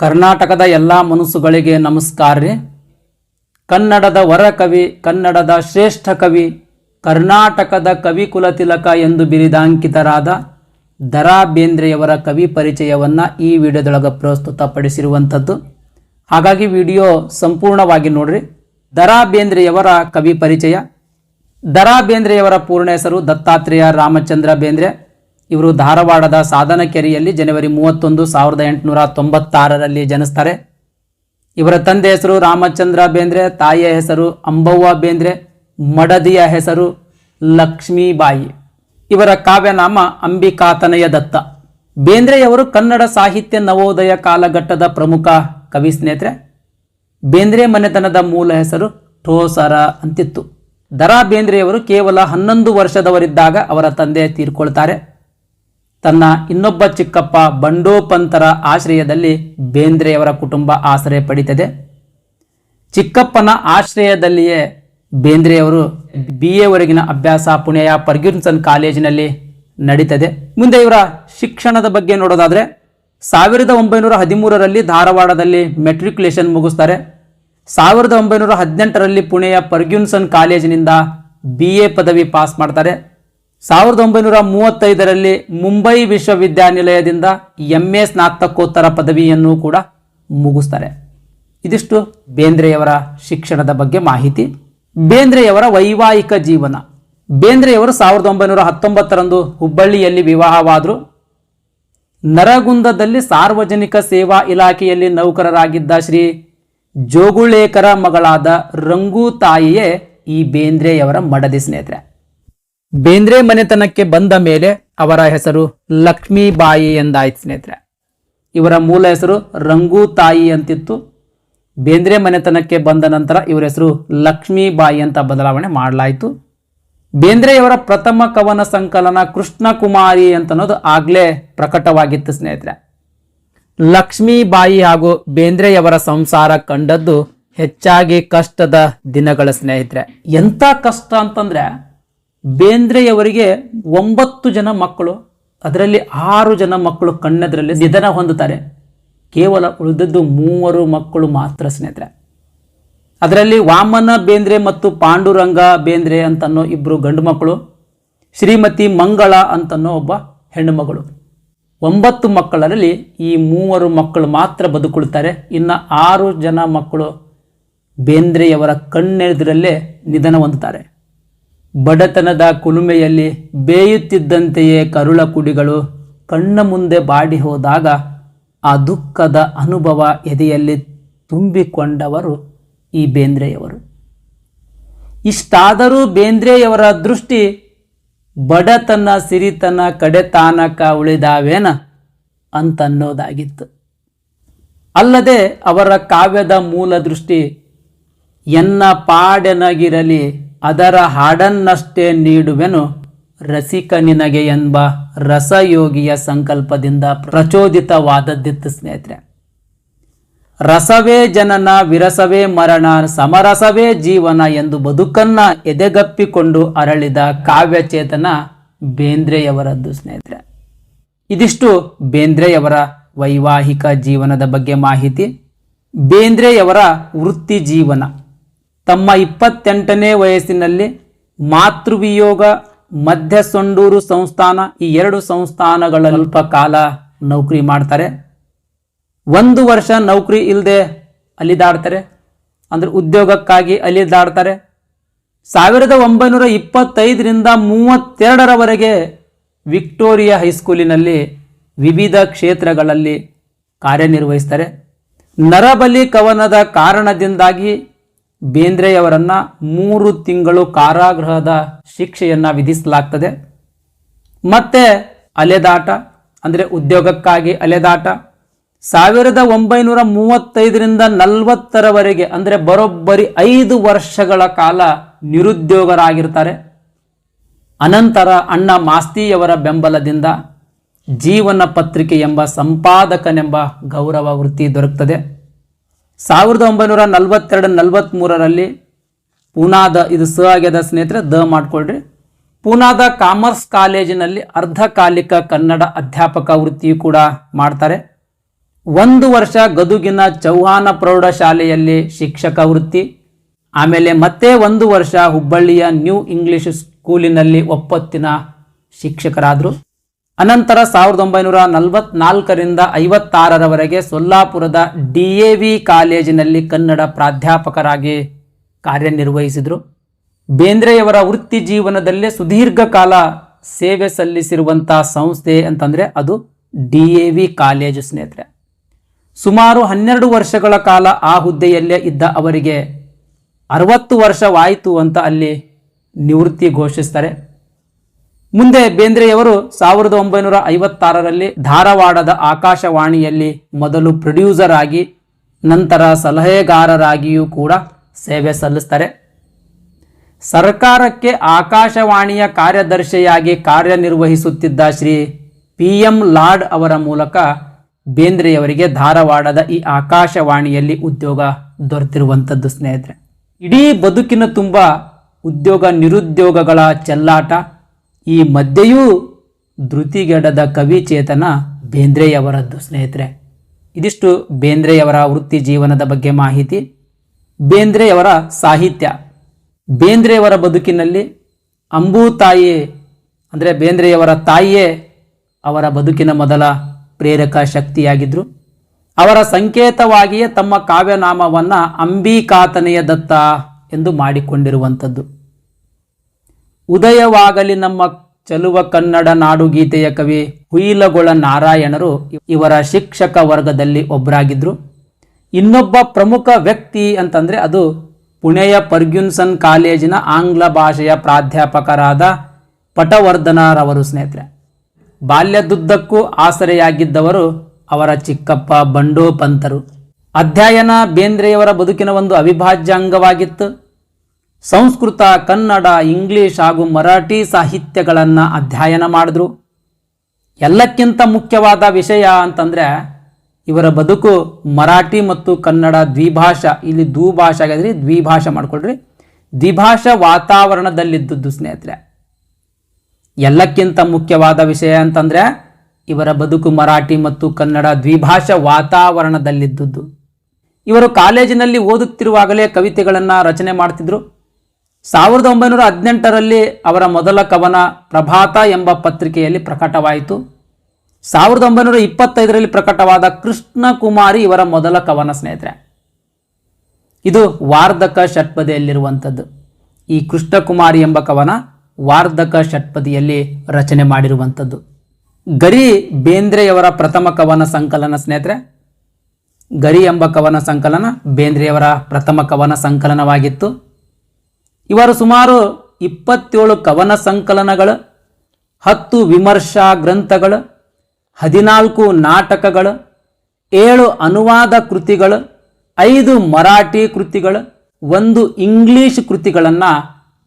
ಕರ್ನಾಟಕದ ಎಲ್ಲ ಮನಸ್ಸುಗಳಿಗೆ ನಮಸ್ಕಾರ ರೀ. ಕನ್ನಡದ ವರ ಕವಿ, ಕನ್ನಡದ ಶ್ರೇಷ್ಠ ಕವಿ, ಕರ್ನಾಟಕದ ಕವಿ ಕುಲತಿಲಕ ಎಂದು ಬಿರಿದಾಂಕಿತರಾದ ದ.ರಾ. ಬೇಂದ್ರೆಯವರ ಕವಿ ಪರಿಚಯವನ್ನು ಈ ವಿಡಿಯೋದೊಳಗೆ ಪ್ರಸ್ತುತಪಡಿಸಿರುವಂಥದ್ದು. ಹಾಗಾಗಿ ವಿಡಿಯೋ ಸಂಪೂರ್ಣವಾಗಿ ನೋಡ್ರಿ. ದ.ರಾ. ಬೇಂದ್ರೆಯವರ ಕವಿ ಪರಿಚಯ. ದ.ರಾ. ಬೇಂದ್ರೆಯವರ ಪೂರ್ಣ ಹೆಸರು ದತ್ತಾತ್ರೇಯ ರಾಮಚಂದ್ರ ಬೇಂದ್ರೆ. ಇವರು ಧಾರವಾಡದ ಸಾಧನಕೆರೆಯಲ್ಲಿ ಜನವರಿ 31, 1896ರಲ್ಲಿ ಜನಿಸ್ತಾರೆ. ಇವರ ತಂದೆ ಹೆಸರು ರಾಮಚಂದ್ರ ಬೇಂದ್ರೆ, ತಾಯಿಯ ಹೆಸರು ಅಂಬವ್ವ ಬೇಂದ್ರೆ, ಮಡದಿಯ ಹೆಸರು ಲಕ್ಷ್ಮೀಬಾಯಿ. ಇವರ ಕಾವ್ಯನಾಮ ಅಂಬಿಕಾತನಯ ದತ್ತ. ಬೇಂದ್ರೆಯವರು ಕನ್ನಡ ಸಾಹಿತ್ಯ ನವೋದಯ ಕಾಲಘಟ್ಟದ ಪ್ರಮುಖ ಕವಿ ಸ್ನೇಹಿತರೆ. ಬೇಂದ್ರೆ ಮನೆತನದ ಮೂಲ ಹೆಸರು ಠೋಸರ ಅಂತಿತ್ತು. ದ.ರಾ. ಬೇಂದ್ರೆಯವರು ಕೇವಲ 11 ವರ್ಷದವರಿದ್ದಾಗ ಅವರ ತಂದೆ ತೀರ್ಕೊಳ್ತಾರೆ. ತನ್ನ ಇನ್ನೊಬ್ಬ ಚಿಕ್ಕಪ್ಪ ಬಂಡೋಪಂತರ ಆಶ್ರಯದಲ್ಲಿ ಬೇಂದ್ರೆಯವರ ಕುಟುಂಬ ಆಶ್ರಯ ಪಡೆಯುತ್ತದೆ. ಚಿಕ್ಕಪ್ಪನ ಆಶ್ರಯದಲ್ಲಿಯೇ ಬೇಂದ್ರೆಯವರು BA ವರೆಗಿನ ಅಭ್ಯಾಸ ಪುಣೆಯ ಫರ್ಗ್ಯೂಸನ್ ಕಾಲೇಜಿನಲ್ಲಿ ನಡೀತದೆ. ಮುಂದೆ ಇವರ ಶಿಕ್ಷಣದ ಬಗ್ಗೆ ನೋಡೋದಾದರೆ 1913ರಲ್ಲಿ ಧಾರವಾಡದಲ್ಲಿ ಮೆಟ್ರಿಕ್ಯುಲೇಷನ್ ಮುಗಿಸ್ತಾರೆ. 1918ರಲ್ಲಿ ಪುಣೆಯ ಫರ್ಗ್ಯೂಸನ್ ಕಾಲೇಜಿನಿಂದ BA ಪದವಿ ಪಾಸ್ ಮಾಡ್ತಾರೆ. 1935ರಲ್ಲಿ ಮುಂಬೈ ವಿಶ್ವವಿದ್ಯಾನಿಲಯದಿಂದ MA ಸ್ನಾತಕೋತ್ತರ ಪದವಿಯನ್ನು ಕೂಡ ಮುಗಿಸ್ತಾರೆ. ಇದಿಷ್ಟು ಬೇಂದ್ರೆಯವರ ಶಿಕ್ಷಣದ ಬಗ್ಗೆ ಮಾಹಿತಿ. ಬೇಂದ್ರೆಯವರ ವೈವಾಹಿಕ ಜೀವನ. ಬೇಂದ್ರೆಯವರು 1919ರಂದು ಹುಬ್ಬಳ್ಳಿಯಲ್ಲಿ ವಿವಾಹವಾದರು. ನರಗುಂದದಲ್ಲಿ ಸಾರ್ವಜನಿಕ ಸೇವಾ ಇಲಾಖೆಯಲ್ಲಿ ನೌಕರರಾಗಿದ್ದ ಶ್ರೀ ಜೋಗುಳೇಕರ ಮಗಳಾದ ರಂಗೂ ತಾಯಿಯೇ ಈ ಬೇಂದ್ರೆಯವರ ಮಡದಿ ಸ್ನೇಹಿತರೆ. ಬೇಂದ್ರೆ ಮನೆತನಕ್ಕೆ ಬಂದ ಮೇಲೆ ಅವರ ಹೆಸರು ಲಕ್ಷ್ಮೀಬಾಯಿ ಎಂದಾಯ್ತು ಸ್ನೇಹಿತರೆ. ಇವರ ಮೂಲ ಹೆಸರು ರಂಗೂ ತಾಯಿ ಅಂತಿತ್ತು. ಬೇಂದ್ರೆ ಮನೆತನಕ್ಕೆ ಬಂದ ನಂತರ ಇವರ ಹೆಸರು ಲಕ್ಷ್ಮೀಬಾಯಿ ಅಂತ ಬದಲಾವಣೆ ಮಾಡಲಾಯಿತು. ಬೇಂದ್ರೆಯವರ ಪ್ರಥಮ ಕವನ ಸಂಕಲನ ಕೃಷ್ಣಕುಮಾರಿ ಅಂತನ್ನೋದು ಆಗ್ಲೇ ಪ್ರಕಟವಾಗಿತ್ತು ಸ್ನೇಹಿತರೆ. ಲಕ್ಷ್ಮೀಬಾಯಿ ಹಾಗೂ ಬೇಂದ್ರೆಯವರ ಸಂಸಾರ ಕಂಡದ್ದು ಹೆಚ್ಚಾಗಿ ಕಷ್ಟದ ದಿನಗಳ ಸ್ನೇಹಿತರೆ. ಎಂಥ ಕಷ್ಟ ಅಂತಂದ್ರೆ ಬೇಂದ್ರೆಯವರಿಗೆ 9 ಜನ ಮಕ್ಕಳು, ಅದರಲ್ಲಿ 6 ಜನ ಮಕ್ಕಳು ಕಣ್ಣೆದರಲ್ಲಿ ನಿಧನ ಹೊಂದುತ್ತಾರೆ. ಕೇವಲ ಉಳಿದದ್ದು 3 ಮಕ್ಕಳು ಮಾತ್ರ ಸ್ನೇಹಿತರೆ. ಅದರಲ್ಲಿ ವಾಮನ ಬೇಂದ್ರೆ ಮತ್ತು ಪಾಂಡುರಂಗ ಬೇಂದ್ರೆ ಅಂತನ್ನೋ 2 ಗಂಡು ಮಕ್ಕಳು, ಶ್ರೀಮತಿ ಮಂಗಳ ಅಂತನ್ನೋ ಒಬ್ಬ ಹೆಣ್ಣು ಮಗಳು. 9 ಮಕ್ಕಳರಲ್ಲಿ ಈ 3 ಮಕ್ಕಳು ಮಾತ್ರ ಬದುಕುಳ್ತಾರೆ. ಇನ್ನು 6 ಜನ ಮಕ್ಕಳು ಬೇಂದ್ರೆಯವರ ಕಣ್ಣೆದುರಲ್ಲೇ ನಿಧನ ಹೊಂದುತ್ತಾರೆ. ಬಡತನದ ಕುಲುಮೆಯಲ್ಲಿ ಬೇಯುತ್ತಿದ್ದಂತೆಯೇ ಕರುಳ ಕುಡಿಗಳು ಕಣ್ಣ ಮುಂದೆ ಬಾಡಿ ಹೋದಾಗ ಆ ದುಃಖದ ಅನುಭವ ಎದೆಯಲ್ಲಿ ತುಂಬಿಕೊಂಡವರು ಈ ಬೇಂದ್ರೆಯವರು. ಇಷ್ಟಾದರೂ ಬೇಂದ್ರೆಯವರ ದೃಷ್ಟಿ ಬಡತನ ಸಿರಿತನ ಕಡೆತಾನಕ ಉಳಿದಾವೇನ ಅಂತನ್ನೋದಾಗಿತ್ತು. ಅಲ್ಲದೆ ಅವರ ಕಾವ್ಯದ ಮೂಲ ದೃಷ್ಟಿ ಎನ್ನ ಪಾಡೆನಗಿರಲಿ ಅದರ ಹಾಡನ್ನಷ್ಟೇ ನೀಡುವೆನು ರಸಿಕ ನಿನಗೆ ಎಂಬ ರಸಯೋಗಿಯ ಸಂಕಲ್ಪದಿಂದ ಪ್ರಚೋದಿತವಾದದ್ದಿತ್ತು ಸ್ನೇಹಿತರೆ. ರಸವೇ ಜನನ ವಿರಸವೇ ಮರಣ ಸಮರಸವೇ ಜೀವನ ಎಂದು ಬದುಕನ್ನ ಎದೆಗಪ್ಪಿಕೊಂಡು ಅರಳಿದ ಕಾವ್ಯಚೇತನ ಬೇಂದ್ರೆಯವರದ್ದು ಸ್ನೇಹಿತರೆ. ಇದಿಷ್ಟು ಬೇಂದ್ರೆಯವರ ವೈವಾಹಿಕ ಜೀವನದ ಬಗ್ಗೆ ಮಾಹಿತಿ. ಬೇಂದ್ರೆಯವರ ವೃತ್ತಿ ಜೀವನ. ತಮ್ಮ 28ನೇ ವಯಸ್ಸಿನಲ್ಲಿ ಮಾತೃವಿಯೋಗ, ಮಧ್ಯ ಸೊಂಡೂರು ಸಂಸ್ಥಾನ, ಈ 2 ಸಂಸ್ಥಾನಗಳಲ್ಲಿ ಸ್ವಲ್ಪ ಕಾಲ ನೌಕರಿ ಮಾಡ್ತಾರೆ. 1 ವರ್ಷ ನೌಕರಿ ಇಲ್ಲದೆ ಅಲಿದಾಡ್ತಾರೆ, ಅಂದ್ರೆ ಉದ್ಯೋಗಕ್ಕಾಗಿ ಅಲಿದಾಡ್ತಾರೆ. 1925ರಿಂದ 32ರವರೆಗೆ ವಿಕ್ಟೋರಿಯಾ ಹೈಸ್ಕೂಲಿನಲ್ಲಿ ವಿವಿಧ ಕ್ಷೇತ್ರಗಳಲ್ಲಿ ಕಾರ್ಯನಿರ್ವಹಿಸ್ತಾರೆ. ನರಬಲಿ ಕವನದ ಕಾರಣದಿಂದಾಗಿ ಬೇಂದ್ರೆಯವರನ್ನ 3 ತಿಂಗಳು ಕಾರಾಗೃಹದ ಶಿಕ್ಷೆಯನ್ನು ವಿಧಿಸಲಾಗ್ತದೆ. ಮತ್ತೆ ಅಲೆದಾಟ, ಅಂದರೆ ಉದ್ಯೋಗಕ್ಕಾಗಿ ಅಲೆದಾಟ. 1935ರಿಂದ 40ರವರೆಗೆ ಅಂದರೆ ಬರೋಬ್ಬರಿ 5 ವರ್ಷಗಳ ಕಾಲ ನಿರುದ್ಯೋಗರಾಗಿರ್ತಾರೆ. ಅನಂತರ ಅಣ್ಣ ಮಾಸ್ತಿಯವರ ಬೆಂಬಲದಿಂದ ಜೀವನ ಪತ್ರಿಕೆ ಎಂಬ ಸಂಪಾದಕನೆಂಬ ಗೌರವ ವೃತ್ತಿ ದೊರಕ್ತದೆ. 1942-43ರಲ್ಲಿ ಪೂನಾದ, ಇದು ಸ ಆಗ್ಯದ ಸ್ನೇಹಿತರೆ, ದ ಮಾಡ್ಕೊಳ್ರಿ, ಪೂನಾದ ಕಾಮರ್ಸ್ ಕಾಲೇಜಿನಲ್ಲಿ ಅರ್ಧಕಾಲಿಕ ಕನ್ನಡ ಅಧ್ಯಾಪಕ ವೃತ್ತಿಯು ಕೂಡ ಮಾಡ್ತಾರೆ. 1 ವರ್ಷ ಗದುಗಿನ ಚೌಹಾನ ಪ್ರೌಢಶಾಲೆಯಲ್ಲಿ ಶಿಕ್ಷಕ ವೃತ್ತಿ, ಆಮೇಲೆ ಮತ್ತೆ 1 ವರ್ಷ ಹುಬ್ಬಳ್ಳಿಯ ನ್ಯೂ ಇಂಗ್ಲಿಷ್ ಸ್ಕೂಲಿನಲ್ಲಿ ಒಪ್ಪತ್ತಿನ ಶಿಕ್ಷಕರಾದರು. ಅನಂತರ 1944ರಿಂದ 56ರವರೆಗೆ ಸೊಲ್ಲಾಪುರದ DAV ಕಾಲೇಜಿನಲ್ಲಿ ಕನ್ನಡ ಪ್ರಾಧ್ಯಾಪಕರಾಗಿ ಕಾರ್ಯನಿರ್ವಹಿಸಿದರು. ಬೇಂದ್ರೆಯವರ ವೃತ್ತಿ ಜೀವನದಲ್ಲೇ ಸುದೀರ್ಘ ಕಾಲ ಸೇವೆ ಸಲ್ಲಿಸಿರುವಂಥ ಸಂಸ್ಥೆ ಅಂತಂದರೆ ಅದು DAV ಕಾಲೇಜು ಸ್ನೇಹಿತರೆ. ಸುಮಾರು 12 ವರ್ಷಗಳ ಕಾಲ ಆ ಹುದ್ದೆಯಲ್ಲೇ ಇದ್ದ ಅವರಿಗೆ 60 ವರ್ಷವಾಯಿತು ಅಂತ ಅಲ್ಲಿ ನಿವೃತ್ತಿ ಘೋಷಿಸ್ತಾರೆ. ಮುಂದೆ ಬೇಂದ್ರೆಯವರು 1956ರಲ್ಲಿ ಧಾರವಾಡದ ಆಕಾಶವಾಣಿಯಲ್ಲಿ ಮೊದಲು ಪ್ರೊಡ್ಯೂಸರ್ ಆಗಿ ನಂತರ ಸಲಹೆಗಾರರಾಗಿಯೂ ಕೂಡ ಸೇವೆ ಸಲ್ಲಿಸ್ತಾರೆ. ಸರ್ಕಾರಕ್ಕೆ ಆಕಾಶವಾಣಿಯ ಕಾರ್ಯದರ್ಶಿಯಾಗಿ ಕಾರ್ಯನಿರ್ವಹಿಸುತ್ತಿದ್ದ ಶ್ರೀ PM ಲಾಡ್ ಅವರ ಮೂಲಕ ಬೇಂದ್ರೆಯವರಿಗೆ ಧಾರವಾಡದ ಈ ಆಕಾಶವಾಣಿಯಲ್ಲಿ ಉದ್ಯೋಗ ದೊರೆತಿರುವಂಥದ್ದು ಸ್ನೇಹಿತರೆ. ಇಡೀ ಬದುಕಿನ ತುಂಬ ಉದ್ಯೋಗ ನಿರುದ್ಯೋಗಗಳ ಚೆಲ್ಲಾಟ, ಈ ಮಧ್ಯೆಯೂ ಧೃತಿಗೆಡದ ಕವಿಚೇತನ ಬೇಂದ್ರೆಯವರದ್ದು ಸ್ನೇಹಿತರೆ. ಇದಿಷ್ಟು ಬೇಂದ್ರೆಯವರ ವೃತ್ತಿ ಜೀವನದ ಬಗ್ಗೆ ಮಾಹಿತಿ. ಬೇಂದ್ರೆಯವರ ಸಾಹಿತ್ಯ. ಬೇಂದ್ರೆಯವರ ಬದುಕಿನಲ್ಲಿ ಅಂಬು ತಾಯಿ ಅಂದರೆ ಬೇಂದ್ರೆಯವರ ತಾಯಿಯೇ ಅವರ ಬದುಕಿನ ಮೊದಲ ಪ್ರೇರಕ ಶಕ್ತಿಯಾಗಿದ್ದರು. ಅವರ ಸಂಕೇತವಾಗಿಯೇ ತಮ್ಮ ಕಾವ್ಯನಾಮವನ್ನು ಅಂಬಿಕಾತನೆಯ ದತ್ತ ಎಂದು ಮಾಡಿಕೊಂಡಿರುವಂಥದ್ದು. ಉದಯವಾಗಲಿ ನಮ್ಮ ಚಲುವ ಕನ್ನಡ ನಾಡುಗೀತೆಯ ಕವಿ ಹುಯಿಲಗೊಳ ನಾರಾಯಣರು ಇವರ ಶಿಕ್ಷಕ ವರ್ಗದಲ್ಲಿ ಒಬ್ಬರಾಗಿದ್ದರು. ಇನ್ನೊಬ್ಬ ಪ್ರಮುಖ ವ್ಯಕ್ತಿ ಅಂತಂದರೆ ಅದು ಪುಣೆಯ ಫರ್ಗ್ಯೂಸನ್ ಕಾಲೇಜಿನ ಆಂಗ್ಲ ಭಾಷೆಯ ಪ್ರಾಧ್ಯಾಪಕರಾದ ಪಟವರ್ಧನರವರು ಸ್ನೇಹಿತರೆ. ಬಾಲ್ಯದುದ್ದಕ್ಕೂ ಆಸರೆಯಾಗಿದ್ದವರು ಅವರ ಚಿಕ್ಕಪ್ಪ ಬಂಡೋಪಂತರು. ಅಧ್ಯಯನ ಬೇಂದ್ರೆಯವರ ಬದುಕಿನ ಒಂದು ಅವಿಭಾಜ್ಯ ಅಂಗವಾಗಿತ್ತು. ಸಂಸ್ಕೃತ, ಕನ್ನಡ, ಇಂಗ್ಲಿಷ್ ಹಾಗೂ ಮರಾಠಿ ಸಾಹಿತ್ಯಗಳನ್ನು ಅಧ್ಯಯನ ಮಾಡಿದ್ರು. ಎಲ್ಲಕ್ಕಿಂತ ಮುಖ್ಯವಾದ ವಿಷಯ ಅಂತಂದರೆ ಇವರ ಬದುಕು ಮರಾಠಿ ಮತ್ತು ಕನ್ನಡ ದ್ವಿಭಾಷಾ, ಇಲ್ಲಿ ದ್ವಿಭಾಷೆ ಆಗಿದ್ರಿ ದ್ವಿಭಾಷೆ ಮಾಡ್ಕೊಳ್ರಿ, ದ್ವಿಭಾಷಾ ವಾತಾವರಣದಲ್ಲಿದ್ದದ್ದು ಸ್ನೇಹಿತರೆ. ಎಲ್ಲಕ್ಕಿಂತ ಮುಖ್ಯವಾದ ವಿಷಯ ಅಂತಂದರೆ ಇವರ ಬದುಕು ಮರಾಠಿ ಮತ್ತು ಕನ್ನಡ ದ್ವಿಭಾಷಾ ವಾತಾವರಣದಲ್ಲಿದ್ದದ್ದು. ಇವರು ಕಾಲೇಜಿನಲ್ಲಿ ಓದುತ್ತಿರುವಾಗಲೇ ಕವಿತೆಗಳನ್ನು ರಚನೆ ಮಾಡ್ತಿದ್ರು. 1918ರಲ್ಲಿ ಅವರ ಮೊದಲ ಕವನ ಪ್ರಭಾತ ಎಂಬ ಪತ್ರಿಕೆಯಲ್ಲಿ ಪ್ರಕಟವಾಯಿತು. 1925ರಲ್ಲಿ ಪ್ರಕಟವಾದ ಕೃಷ್ಣ ಕುಮಾರಿ ಇವರ ಮೊದಲ ಕವನ ಸ್ನೇಹಿತರೆ. ಇದು ವಾರ್ಧಕ ಷಟ್ಪದಿಯಲ್ಲಿರುವಂಥದ್ದು. ಈ ಕೃಷ್ಣ ಕುಮಾರಿ ಎಂಬ ಕವನ ವಾರ್ಧಕ ಷಟ್ಪದಿಯಲ್ಲಿ ರಚನೆ ಮಾಡಿರುವಂಥದ್ದು. ಗರಿ ಬೇಂದ್ರೆಯವರ ಪ್ರಥಮ ಕವನ ಸಂಕಲನ ಸ್ನೇಹಿತರೆ. ಗರಿ ಎಂಬ ಕವನ ಸಂಕಲನ ಬೇಂದ್ರೆಯವರ ಪ್ರಥಮ ಕವನ ಸಂಕಲನವಾಗಿತ್ತು. ಇವರು ಸುಮಾರು 27 ಕವನ ಸಂಕಲನಗಳು, 10 ವಿಮರ್ಶಾ ಗ್ರಂಥಗಳು, 14 ನಾಟಕಗಳು, 7 ಅನುವಾದ ಕೃತಿಗಳು, 5 ಮರಾಠಿ ಕೃತಿಗಳು, 1 ಇಂಗ್ಲಿಷ್ ಕೃತಿಗಳನ್ನು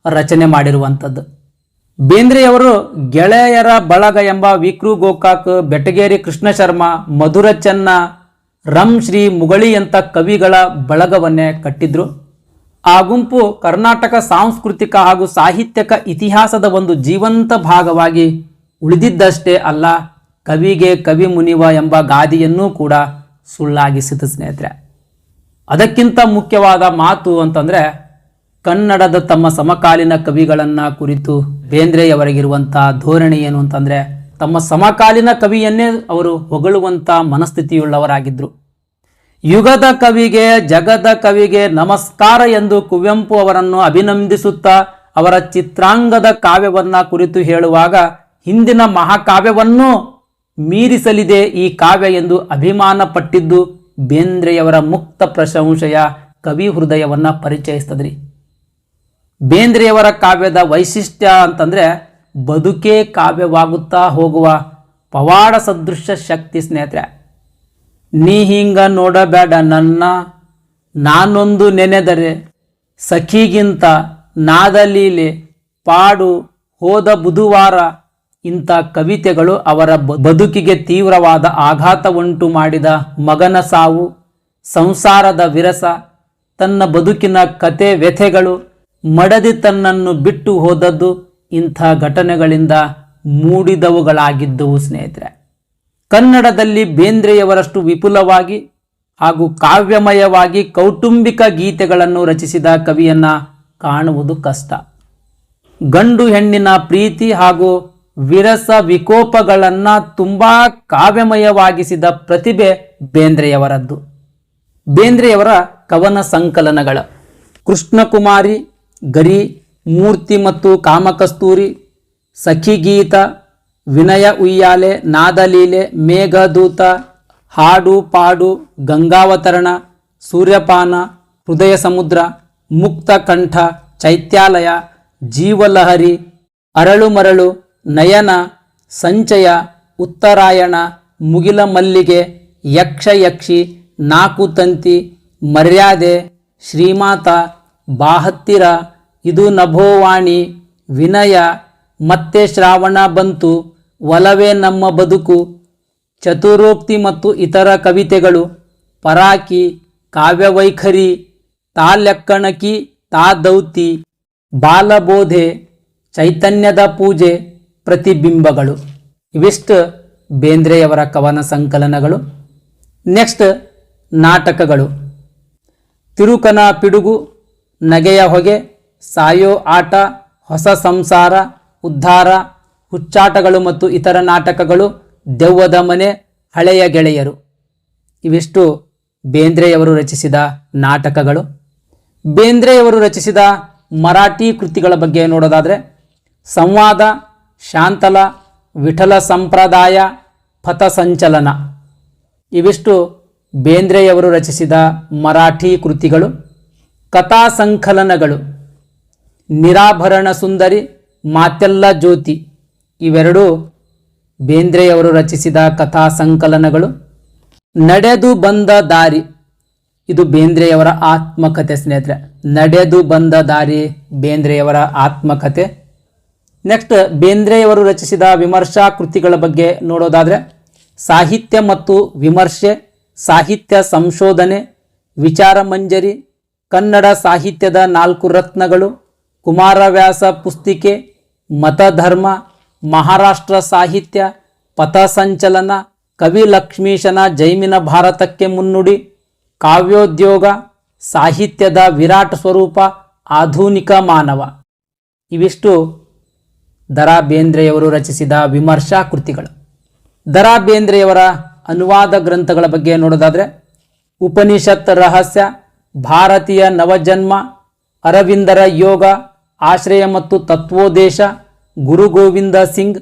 ರಚನೆ ಮಾಡಿರುವಂಥದ್ದು. ಬೇಂದ್ರೆಯವರು ಗೆಳೆಯರ ಬಳಗ ಎಂಬ ವಿಕ್ರು ಗೋಕಾಕ್, ಬೆಟಗೇರಿ ಕೃಷ್ಣ ಶರ್ಮಾ, ಮಧುರ ಚೆನ್ನ, ರಂ ಶ್ರೀ ಮುಗಳಿಯಂಥ ಕವಿಗಳ ಬಳಗವನ್ನೇ ಕಟ್ಟಿದ್ರು. ಆ ಗುಂಪು ಕರ್ನಾಟಕ ಸಾಂಸ್ಕೃತಿಕ ಹಾಗೂ ಸಾಹಿತ್ಯಕ ಇತಿಹಾಸದ ಒಂದು ಜೀವಂತ ಭಾಗವಾಗಿ ಉಳಿದಿದ್ದಷ್ಟೇ ಅಲ್ಲ, ಕವಿಗೆ ಕವಿ ಮುನಿವ ಎಂಬ ಗಾದೆಯನ್ನೂ ಕೂಡ ಸುಳ್ಳಾಗಿಸಿತು ಸ್ನೇಹಿತರೆ. ಅದಕ್ಕಿಂತ ಮುಖ್ಯವಾದ ಮಾತು ಅಂತಂದರೆ ಕನ್ನಡದ ತಮ್ಮ ಸಮಕಾಲೀನ ಕವಿಗಳನ್ನು ಕುರಿತು ಬೇಂದ್ರೆಯವರಿಗಿರುವಂಥ ಧೋರಣೆ ಏನು ಅಂತಂದರೆ ತಮ್ಮ ಸಮಕಾಲೀನ ಕವಿಯನ್ನೇ ಅವರು ಹೊಗಳುವಂಥ ಮನಸ್ಥಿತಿಯುಳ್ಳವರಾಗಿದ್ದರು. ಯುಗದ ಕವಿಗೆ, ಜಗದ ಕವಿಗೆ ನಮಸ್ಕಾರ ಎಂದು ಕುವೆಂಪು ಅವರನ್ನು ಅಭಿನಂದಿಸುತ್ತಾ ಅವರ ಚಿತ್ರಾಂಗದ ಕಾವ್ಯವನ್ನು ಕುರಿತು ಹೇಳುವಾಗ ಹಿಂದಿನ ಮಹಾಕಾವ್ಯವನ್ನೂ ಮೀರಿಸಲಿದೆ ಈ ಕಾವ್ಯ ಎಂದು ಅಭಿಮಾನ ಪಟ್ಟಿದ್ದು ಬೇಂದ್ರೆಯವರ ಮುಕ್ತ ಪ್ರಶಂಸೆಯ ಕವಿ ಹೃದಯವನ್ನು ಪರಿಚಯಿಸ್ತದ್ರಿ. ಬೇಂದ್ರೆಯವರ ಕಾವ್ಯದ ವೈಶಿಷ್ಟ್ಯ ಅಂತಂದರೆ ಬದುಕೇ ಕಾವ್ಯವಾಗುತ್ತಾ ಹೋಗುವ ಪವಾಡ ಸದೃಶ ಶಕ್ತಿ ಸ್ನೇಹಿತರೆ. ನೀ ಹಿಂಗ ನೋಡಬೇಡ ನನ್ನ, ನಾನೊಂದು ನೆನೆದರೆ, ಸಖಿಗಿಂತ, ನಾದಲೀಲೆ, ಪಾಡು, ಹೋದ ಬುಧವಾರ ಇಂಥ ಕವಿತೆಗಳು ಅವರ ಬದುಕಿಗೆ ತೀವ್ರವಾದ ಆಘಾತ ಉಂಟು ಮಾಡಿದ ಮಗನ ಸಾವು, ಸಂಸಾರದ ವಿರಸ, ತನ್ನ ಬದುಕಿನ ಕತೆ ವ್ಯಥೆಗಳು, ಮಡದಿ ತನ್ನನ್ನು ಬಿಟ್ಟು ಹೋದದ್ದು ಇಂಥ ಘಟನೆಗಳಿಂದ ಮೂಡಿದವುಗಳಾಗಿದ್ದವು ಸ್ನೇಹಿತರೆ. ಕನ್ನಡದಲ್ಲಿ ಬೇಂದ್ರೆಯವರಷ್ಟು ವಿಪುಲವಾಗಿ ಹಾಗೂ ಕಾವ್ಯಮಯವಾಗಿ ಕೌಟುಂಬಿಕ ಗೀತೆಗಳನ್ನು ರಚಿಸಿದ ಕವಿಯನ್ನ ಕಾಣುವುದು ಕಷ್ಟ. ಗಂಡು ಹೆಣ್ಣಿನ ಪ್ರೀತಿ ಹಾಗೂ ವಿರಸ ವಿಕೋಪಗಳನ್ನು ತುಂಬಾ ಕಾವ್ಯಮಯವಾಗಿಸಿದ ಪ್ರತಿಭೆ ಬೇಂದ್ರೆಯವರದ್ದು. ಬೇಂದ್ರೆಯವರ ಕವನ ಸಂಕಲನಗಳ ಕೃಷ್ಣಕುಮಾರಿ, ಗರಿ, ಮೂರ್ತಿ ಮತ್ತು ಕಾಮಕಸ್ತೂರಿ, ಸಖಿಗೀತ, ವಿನಯ ಉಯ್ಯಾಲೆ, ನಾದಲೀಲೆ, ಮೇಘದೂತ, ಹಾಡು ಪಾಡು, ಗಂಗಾವತರಣ, ಸೂರ್ಯಪಾನ, ಹೃದಯ ಸಮುದ್ರ, ಮುಕ್ತ ಕಂಠ, ಚೈತ್ಯಾಲಯ, ಜೀವಲಹರಿ, ಅರಳು ಮರಳು, ನಯನ, ಸಂಚಯ, ಉತ್ತರಾಯಣ, ಮುಗಿಲ ಮಲ್ಲಿಗೆ, ಯಕ್ಷ ಯಕ್ಷಿ, ನಾಕು ತಂತಿ, ಮರ್ಯಾದೆ, ಶ್ರೀಮಾತ, ಬಾಹತ್ತಿರ, ಇದು ನಭೋವಾಣಿ, ವಿನಯ, ಮತ್ತೆ ಶ್ರಾವಣ ಬಂತು, ಒಲವೇ ನಮ್ಮ ಬದುಕು, ಚತುರೋಕ್ತಿ ಮತ್ತು ಇತರ ಕವಿತೆಗಳು, ಪರಾಕಿ, ಕಾವ್ಯವೈಖರಿ, ತಾ ಲೆಕ್ಕಣಕಿ, ತಾ ದೌತಿ, ಬಾಲಬೋಧೆ, ಚೈತನ್ಯದ ಪೂಜೆ, ಪ್ರತಿಬಿಂಬಗಳು. ಇವಿಷ್ಟು ಬೇಂದ್ರೆಯವರ ಕವನ ಸಂಕಲನಗಳು. ನೆಕ್ಸ್ಟ್ ನಾಟಕಗಳು. ತಿರುಕನ ಪಿಡುಗು, ನಗೆಯ ಹೊಗೆ, ಸಾಯೋ ಆಟ, ಹೊಸ ಸಂಸಾರ, ಉದ್ಧಾರ, ಹುಚ್ಚಾಟಗಳು ಮತ್ತು ಇತರ ನಾಟಕಗಳು, ದೆವ್ವದ ಮನೆ, ಹಳೆಯ ಗೆಳೆಯರು. ಇವಿಷ್ಟು ಬೇಂದ್ರೆಯವರು ರಚಿಸಿದ ನಾಟಕಗಳು. ಬೇಂದ್ರೆಯವರು ರಚಿಸಿದ ಮರಾಠಿ ಕೃತಿಗಳ ಬಗ್ಗೆ ನೋಡೋದಾದರೆ ಸಂವಾದ, ಶಾಂತಲ, ವಿಠಲ ಸಂಪ್ರದಾಯ, ಪಥಸಂಚಲನ. ಇವಿಷ್ಟು ಬೇಂದ್ರೆಯವರು ರಚಿಸಿದ ಮರಾಠಿ ಕೃತಿಗಳು. ಕಥಾ ಸಂಕಲನಗಳು ನಿರಾಭರಣ ಸುಂದರಿ, ಮಾತೆಲ್ಲ ಜ್ಯೋತಿ ಇವೆರಡೂ ಬೇಂದ್ರೆಯವರು ರಚಿಸಿದ ಕಥಾ ಸಂಕಲನಗಳು. ನಡೆದು ಬಂದ ದಾರಿ ಇದು ಬೇಂದ್ರೆಯವರ ಆತ್ಮಕಥೆ ಸ್ನೇಹಿತರೆ. ನಡೆದು ಬಂದ ದಾರಿ ಬೇಂದ್ರೆಯವರ ಆತ್ಮಕಥೆ. ನೆಕ್ಸ್ಟ್ ಬೇಂದ್ರೆಯವರು ರಚಿಸಿದ ವಿಮರ್ಶಾ ಕೃತಿಗಳ ಬಗ್ಗೆ ನೋಡೋದಾದರೆ ಸಾಹಿತ್ಯ ಮತ್ತು ವಿಮರ್ಶೆ, ಸಾಹಿತ್ಯ ಸಂಶೋಧನೆ, ವಿಚಾರ ಮಂಜರಿ, ಕನ್ನಡ ಸಾಹಿತ್ಯದ 4 ರತ್ನಗಳು, ಕುಮಾರವ್ಯಾಸ ಪುಸ್ತಿಕೆ, ಮತಧರ್ಮ, ಮಹಾರಾಷ್ಟ್ರ ಸಾಹಿತ್ಯ, ಪಥಸಂಚಲನ, ಕವಿ ಲಕ್ಷ್ಮೀಶನ ಜೈಮಿನ ಭಾರತಕ್ಕೆ ಮುನ್ನುಡಿ, ಕಾವ್ಯೋದ್ಯೋಗ, ಸಾಹಿತ್ಯದ ವಿರಾಟ್ ಸ್ವರೂಪ, ಆಧುನಿಕ ಮಾನವ. ಇವಿಷ್ಟು ದ.ರಾ ಬೇಂದ್ರೆಯವರು ರಚಿಸಿದ ವಿಮರ್ಶಾ ಕೃತಿಗಳು. ದ.ರಾ ಬೇಂದ್ರೆಯವರ ಅನುವಾದ ಗ್ರಂಥಗಳ ಬಗ್ಗೆ ನೋಡೋದಾದರೆ ಉಪನಿಷತ್ ರಹಸ್ಯ, ಭಾರತೀಯ ನವಜನ್ಮ, ಅರವಿಂದರ ಯೋಗ, ಆಶ್ರಯ ಮತ್ತು ತತ್ವೋದೇಶ, ಗುರು ಗೋವಿಂದ ಸಿಂಗ್,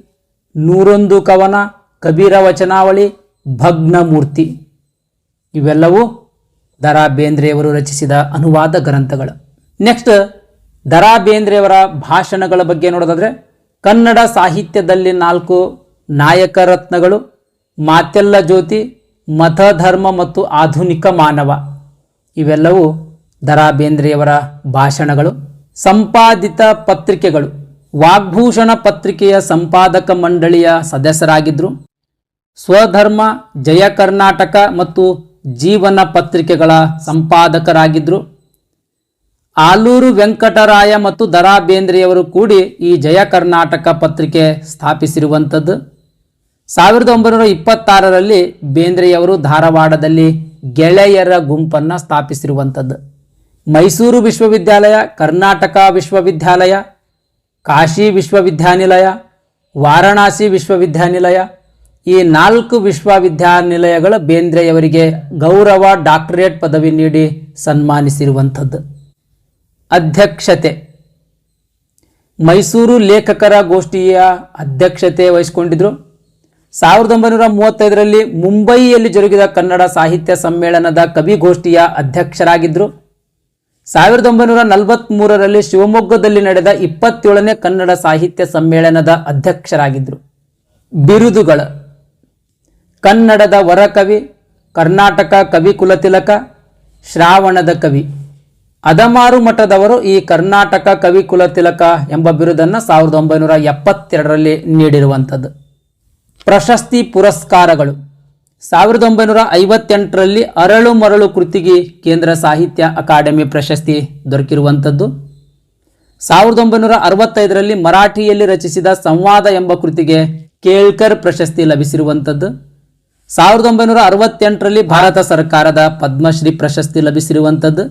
101 ಕವನ, ಕಬೀರ ವಚನಾವಳಿ, ಭಗ್ನಮೂರ್ತಿ. ಇವೆಲ್ಲವೂ ದ.ರಾ ಬೇಂದ್ರೆಯವರು ರಚಿಸಿದ ಅನುವಾದ ಗ್ರಂಥಗಳು. ನೆಕ್ಸ್ಟ್ ದ.ರಾ ಬೇಂದ್ರೆಯವರ ಭಾಷಣಗಳ ಬಗ್ಗೆ ನೋಡೋದಾದರೆ ಕನ್ನಡ ಸಾಹಿತ್ಯದಲ್ಲಿ 4 ನಾಯಕ ರತ್ನಗಳು, ಮಾತೆಲ್ಲ ಜ್ಯೋತಿ, ಮತಧರ್ಮ ಮತ್ತು ಆಧುನಿಕ ಮಾನವ. ಇವೆಲ್ಲವೂ ದ.ರಾ ಬೇಂದ್ರೆಯವರ ಭಾಷಣಗಳು. ಸಂಪಾದಿತ ಪತ್ರಿಕೆಗಳು ವಾಗ್ಭೂಷಣ ಪತ್ರಿಕೆಯ ಸಂಪಾದಕ ಮಂಡಳಿಯ ಸದಸ್ಯರಾಗಿದ್ದರು. ಸ್ವಧರ್ಮ, ಜಯ ಕರ್ನಾಟಕ ಮತ್ತು ಜೀವನ ಪತ್ರಿಕೆಗಳ ಸಂಪಾದಕರಾಗಿದ್ದರು. ಆಲೂರು ವೆಂಕಟರಾಯ ಮತ್ತು ದ.ರಾ ಬೇಂದ್ರೆಯವರು ಕೂಡಿ ಈ ಜಯ ಕರ್ನಾಟಕ ಪತ್ರಿಕೆ ಸ್ಥಾಪಿಸಿರುವಂಥದ್ದು. 1926ರಲ್ಲಿ ಬೇಂದ್ರೆಯವರು ಧಾರವಾಡದಲ್ಲಿ ಗೆಳೆಯರ ಗುಂಪನ್ನು ಸ್ಥಾಪಿಸಿರುವಂಥದ್ದು. ಮೈಸೂರು ವಿಶ್ವವಿದ್ಯಾಲಯ, ಕರ್ನಾಟಕ ವಿಶ್ವವಿದ್ಯಾಲಯ, ಕಾಶಿ ವಿಶ್ವವಿದ್ಯಾನಿಲಯ, ವಾರಣಾಸಿ ವಿಶ್ವವಿದ್ಯಾನಿಲಯ ಈ 4 ವಿಶ್ವವಿದ್ಯಾನಿಲಯಗಳ ಬೇಂದ್ರೆಯವರಿಗೆ ಗೌರವ ಡಾಕ್ಟರೇಟ್ ಪದವಿ ನೀಡಿ ಸನ್ಮಾನಿಸಿರುವಂಥದ್ದು. ಅಧ್ಯಕ್ಷತೆ ಮೈಸೂರು ಲೇಖಕರ ಗೋಷ್ಠಿಯ ಅಧ್ಯಕ್ಷತೆ ವಹಿಸಿಕೊಂಡಿದ್ರು. 1935ರಲ್ಲಿ ಮುಂಬಯಿಯಲ್ಲಿ ಜರುಗಿದ ಕನ್ನಡ ಸಾಹಿತ್ಯ ಸಮ್ಮೇಳನದ ಕವಿಗೋಷ್ಠಿಯ ಅಧ್ಯಕ್ಷರಾಗಿದ್ದರು. 1943ರಲ್ಲಿ ಶಿವಮೊಗ್ಗದಲ್ಲಿ ನಡೆದ 27ನೇ ಕನ್ನಡ ಸಾಹಿತ್ಯ ಸಮ್ಮೇಳನದ ಅಧ್ಯಕ್ಷರಾಗಿದ್ದರು. ಬಿರುದುಗಳು ಕನ್ನಡದ ವರಕವಿ, ಕರ್ನಾಟಕ ಕವಿ ಕುಲತಿಲಕ, ಶ್ರಾವಣದ ಕವಿ. ಅದಮಾರು ಮಠದವರು ಈ ಕರ್ನಾಟಕ ಕವಿ ಕುಲತಿಲಕ ಎಂಬ ಬಿರುದನ್ನು 1972ರಲ್ಲಿ ನೀಡಿರುವಂಥದ್ದು. ಪ್ರಶಸ್ತಿ ಪುರಸ್ಕಾರಗಳು 1958ರಲ್ಲಿ ಅರಳು ಮರಳು ಕೃತಿಗೆ ಕೇಂದ್ರ ಸಾಹಿತ್ಯ ಅಕಾಡೆಮಿ ಪ್ರಶಸ್ತಿ ದೊರಕಿರುವಂಥದ್ದು. 1965ರಲ್ಲಿ ಮರಾಠಿಯಲ್ಲಿ ರಚಿಸಿದ ಸಂವಾದ ಎಂಬ ಕೃತಿಗೆ ಕೇಳ್ಕರ್ ಪ್ರಶಸ್ತಿ ಲಭಿಸಿರುವಂಥದ್ದು. 1968ರಲ್ಲಿ ಭಾರತ ಸರ್ಕಾರದ ಪದ್ಮಶ್ರೀ ಪ್ರಶಸ್ತಿ ಲಭಿಸಿರುವಂಥದ್ದು.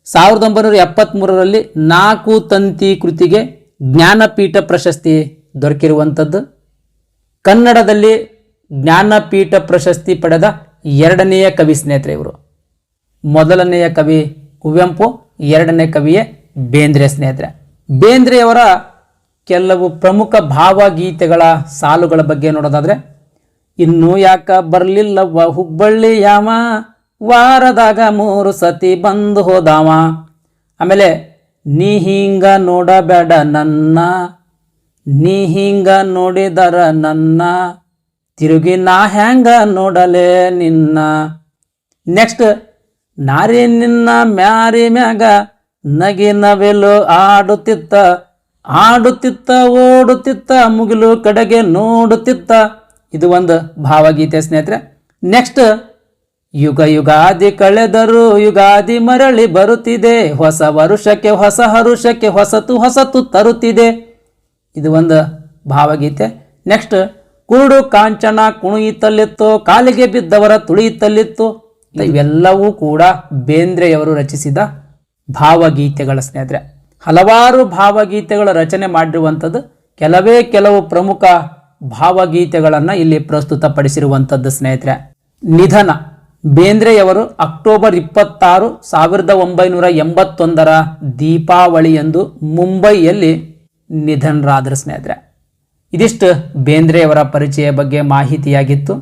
1973ರಲ್ಲಿ 4 ತಂತಿ ಕೃತಿಗೆ ಜ್ಞಾನಪೀಠ ಪ್ರಶಸ್ತಿ ದೊರಕಿರುವಂಥದ್ದು. ಕನ್ನಡದಲ್ಲಿ ಜ್ಞಾನಪೀಠ ಪ್ರಶಸ್ತಿ ಪಡೆದ 2ನೆಯ ಕವಿ ಸ್ನೇಹಿತರೆ ಇವರು. ಮೊದಲನೆಯ ಕವಿ ಕುವೆಂಪು, 2ನೇ ಕವಿಯೇ ಬೇಂದ್ರೆ ಸ್ನೇಹಿತರೆ. ಬೇಂದ್ರೆಯವರ ಕೆಲವು ಪ್ರಮುಖ ಭಾವಗೀತೆಗಳ ಸಾಲುಗಳ ಬಗ್ಗೆ ನೋಡೋದಾದ್ರೆ, ಇನ್ನೂ ಯಾಕ ಬರ್ಲಿಲ್ಲವ್ವ ಹುಬ್ಬಳ್ಳಿ ಯಾಮ, ವಾರದಾಗ 3 ಸತಿ ಬಂದು ಹೋದಾವ. ಆಮೇಲೆ ನೀ ಹಿಂಗ ನೋಡಬೇಡ ನನ್ನ, ನೀ ಹಿಂಗ ನೋಡಿದರ ನನ್ನ, ತಿರುಗಿ ನಾ ಹ್ಯಾಂಗ ನೋಡಲೇ ನಿನ್ನ. ನೆಕ್ಸ್ಟ್, ನಾರಿ ನಿನ್ನ ಮ್ಯಾರಿ ಮ್ಯಾಗ ನಗಿ ನವೆಲು ಆಡುತ್ತಿತ್ತ, ಆಡುತ್ತಿತ್ತ ಓಡುತ್ತಿತ್ತ ಮುಗಿಲು ಕಡೆಗೆ ನೋಡುತ್ತಿತ್ತ. ಇದು ಒಂದು ಭಾವಗೀತೆ ಸ್ನೇಹಿತರೆ. ನೆಕ್ಸ್ಟ್, ಯುಗ ಯುಗಾದಿ ಕಳೆದರೂ ಯುಗಾದಿ ಮರಳಿ ಬರುತ್ತಿದೆ, ಹೊಸ ವರುಷಕ್ಕೆ ಹೊಸ ಹರುಷಕ್ಕೆ ಹೊಸತು ಹೊಸತು ತರುತ್ತಿದೆ. ಇದು ಒಂದು ಭಾವಗೀತೆ. ನೆಕ್ಸ್ಟ್, ಕುರುಡು ಕಾಂಚನ ಕುಣಿಯುತ್ತಲಿತ್ತು, ಕಾಲಿಗೆ ಬಿದ್ದವರ ತುಳಿಯುತ್ತಲಿತ್ತು. ಇವೆಲ್ಲವೂ ಕೂಡ ಬೇಂದ್ರೆಯವರು ರಚಿಸಿದ ಭಾವಗೀತೆಗಳ ಸ್ನೇಹಿತರೆ. ಹಲವಾರು ಭಾವಗೀತೆಗಳ ರಚನೆ ಮಾಡಿರುವಂಥದ್ದು, ಕೆಲವು ಪ್ರಮುಖ ಭಾವಗೀತೆಗಳನ್ನು ಇಲ್ಲಿ ಪ್ರಸ್ತುತಪಡಿಸಿರುವಂಥದ್ದು ಸ್ನೇಹಿತರೆ. ನಿಧನ: ಬೇಂದ್ರೆಯವರು ಅಕ್ಟೋಬರ್ 26, 1981 ದೀಪಾವಳಿಯಂದು ಮುಂಬೈಯಲ್ಲಿ ನಿಧನರಾದರು ಸ್ನೇಹಿತರೆ. ಇದಿಷ್ಟು ಬೇಂದ್ರೆಯವರ ಪರಿಚಯ ಬಗ್ಗೆ ಮಾಹಿತಿಯಾಗಿತ್ತು.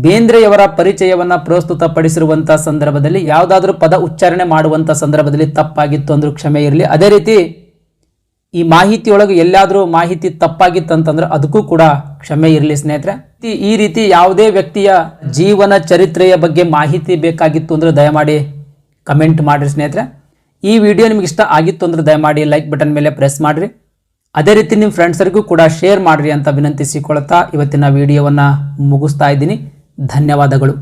ಬೇಂದ್ರೆಯವರ ಪರಿಚಯವನ್ನು ಪ್ರಸ್ತುತಪಡಿಸಿರುವಂಥ ಸಂದರ್ಭದಲ್ಲಿ ಯಾವುದಾದ್ರೂ ಪದ ಉಚ್ಚಾರಣೆ ಮಾಡುವಂಥ ಸಂದರ್ಭದಲ್ಲಿ ತಪ್ಪಾಗಿತ್ತು ಅಂದ್ರೂ ಕ್ಷಮೆ ಇರಲಿ. ಅದೇ ರೀತಿ ಈ ಮಾಹಿತಿಯೊಳಗೆ ಎಲ್ಲಾದರೂ ಮಾಹಿತಿ ತಪ್ಪಾಗಿತ್ತಂತಂದ್ರೆ ಅದಕ್ಕೂ ಕೂಡ ಕ್ಷಮೆ ಇರಲಿ ಸ್ನೇಹಿತರೆ. ಈ ರೀತಿ ಯಾವುದೇ ವ್ಯಕ್ತಿಯ ಜೀವನ ಚರಿತ್ರೆಯ ಬಗ್ಗೆ ಮಾಹಿತಿ ಬೇಕಾಗಿತ್ತು ಅಂದ್ರೆ ದಯಮಾಡಿ ಕಮೆಂಟ್ ಮಾಡಿರಿ ಸ್ನೇಹಿತರೆ. ಈ ವಿಡಿಯೋ ನಿಮ್ಗೆ ಇಷ್ಟ ಆಗಿತ್ತು ಅಂದ್ರೆ ದಯಮಾಡಿ ಲೈಕ್ ಬಟನ್ ಮೇಲೆ ಪ್ರೆಸ್ ಮಾಡಿರಿ. ಅದೇ ರೀತಿ ನಿಮ್ಮ ಫ್ರೆಂಡ್ಸರಿಗೂ ಕೂಡ ಶೇರ್ ಮಾಡಿರಿ ಅಂತ ವಿನಂತಿಸಿಕೊಳ್ತಾ ಇವತ್ತಿನ ವಿಡಿಯೋವನ್ನು ಮುಗಿಸ್ತಾ ಇದ್ದೀನಿ. ಧನ್ಯವಾದಗಳು.